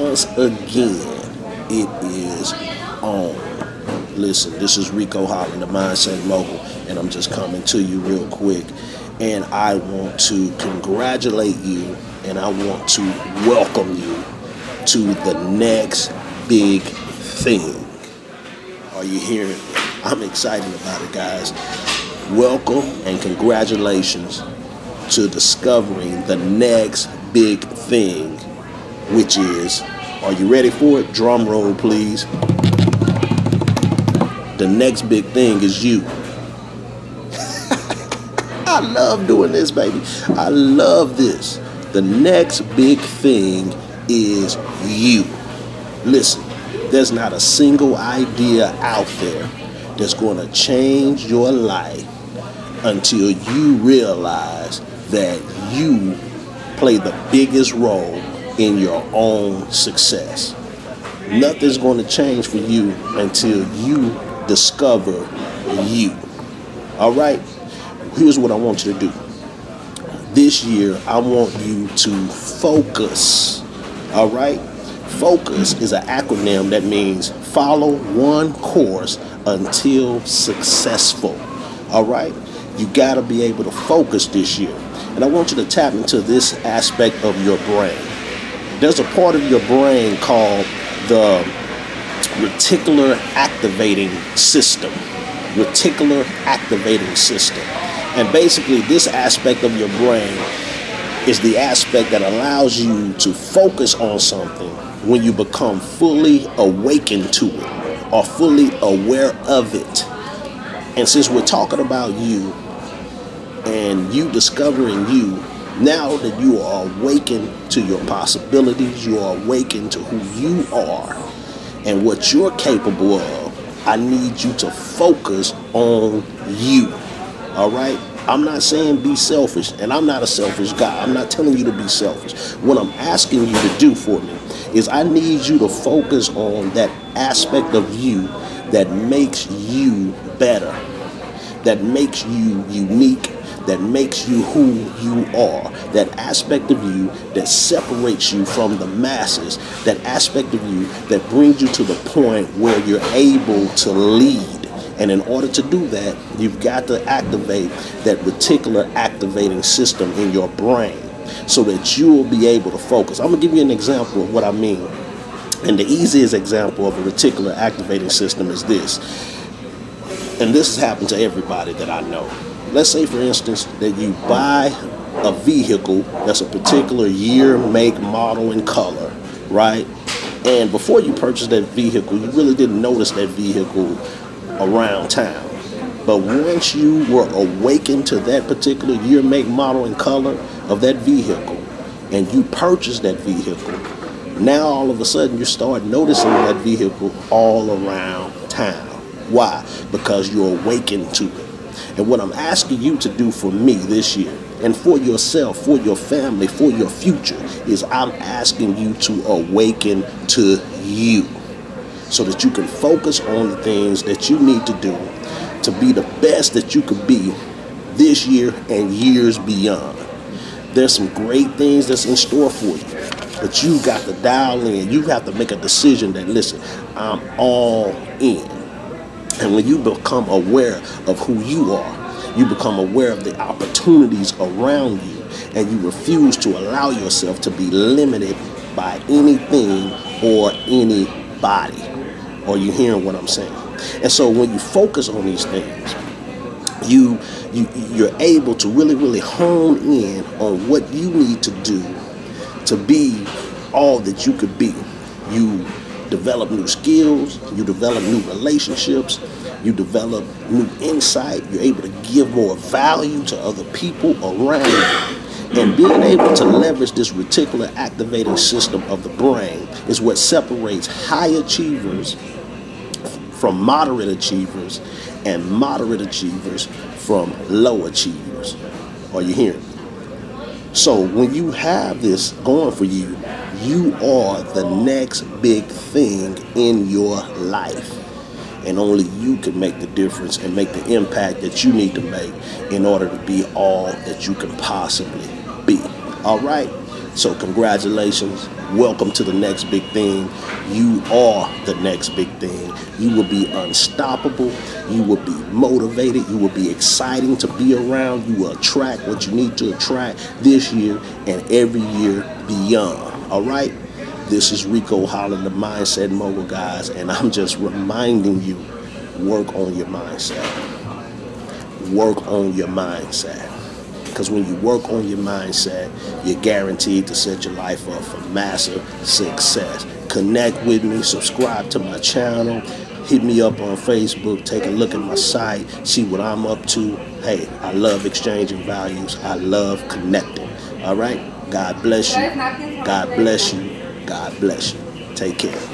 once again, it is on. Listen, this is Rico Holland, the Mindset Mogul, and I'm just coming to you real quick. And I want to congratulate you, and I want to welcome you to the next big thing. Are you hearing me? I'm excited about it, guys. Welcome and congratulations to discovering the next big thing, which is, are you ready for it? Drum roll, please. The next big thing is you. I love doing this, baby. I love this. The next big thing is you. Listen, there's not a single idea out there that's going to change your life until you realize that you play the biggest role in your own success. Nothing's going to change for you until you discover you. All right? Here's what I want you to do. This year, I want you to focus. All right? Focus is an acronym that means follow one course until successful. All right? You got to be able to focus this year. And I want you to tap into this aspect of your brain. There's a part of your brain called the reticular activating system. Reticular activating system. And basically, this aspect of your brain is the aspect that allows you to focus on something when you become fully awakened to it or fully aware of it. And since we're talking about you and you discovering you, now that you are awakened to your possibilities, you are awakened to who you are and what you're capable of, I need you to focus on you. All right? I'm not saying be selfish, and I'm not a selfish guy. I'm not telling you to be selfish. What I'm asking you to do for me is I need you to focus on that aspect of you that makes you better, that makes you unique, that makes you who you are, that aspect of you that separates you from the masses, that aspect of you that brings you to the point where you're able to lead. And in order to do that, you've got to activate that reticular activating system in your brain so that you will be able to focus. I'm going to give you an example of what I mean. And the easiest example of a reticular activating system is this. And this has happened to everybody that I know. Let's say, for instance, that you buy a vehicle that's a particular year, make, model, and color, right? And before you purchase that vehicle, you really didn't notice that vehicle around town. But once you were awakened to that particular year, make, model, and color of that vehicle, and you purchased that vehicle, now all of a sudden you start noticing that vehicle all around town. Why? Because you're awakened to it. And what I'm asking you to do for me this year, and for yourself, for your family, for your future, is I'm asking you to awaken to you so that you can focus on the things that you need to do to be the best that you could be this year and years beyond. There's some great things that's in store for you, but you got to dial in. You have to make a decision that, listen, I'm all in. And when you become aware of who you are, you become aware of the opportunities around you, and you refuse to allow yourself to be limited by anything or anybody. Are you hearing what I'm saying? And so when you focus on these things, you're able to really hone in on what you need to do to be all that you could be. You develop new skills, you develop new relationships, you develop new insight, you're able to give more value to other people around you. And being able to leverage this reticular activating system of the brain is what separates high achievers from moderate achievers and moderate achievers from low achievers. Are you hearing me? So when you have this going for you, you are the next big thing in your life. And only you can make the difference and make the impact that you need to make in order to be all that you can possibly be. All right? So congratulations. Welcome to the next big thing. You are the next big thing. You will be unstoppable. You will be motivated. You will be exciting to be around. You will attract what you need to attract this year and every year beyond. All right? This is Rico Holland, the Mindset Mogul, guys, and I'm just reminding you, work on your mindset. Work on your mindset. Because when you work on your mindset, you're guaranteed to set your life up for massive success. Connect with me, subscribe to my channel, hit me up on Facebook, take a look at my site, see what I'm up to. Hey, I love exchanging values. I love connecting. All right? God bless you. God bless you. God bless you. Take care.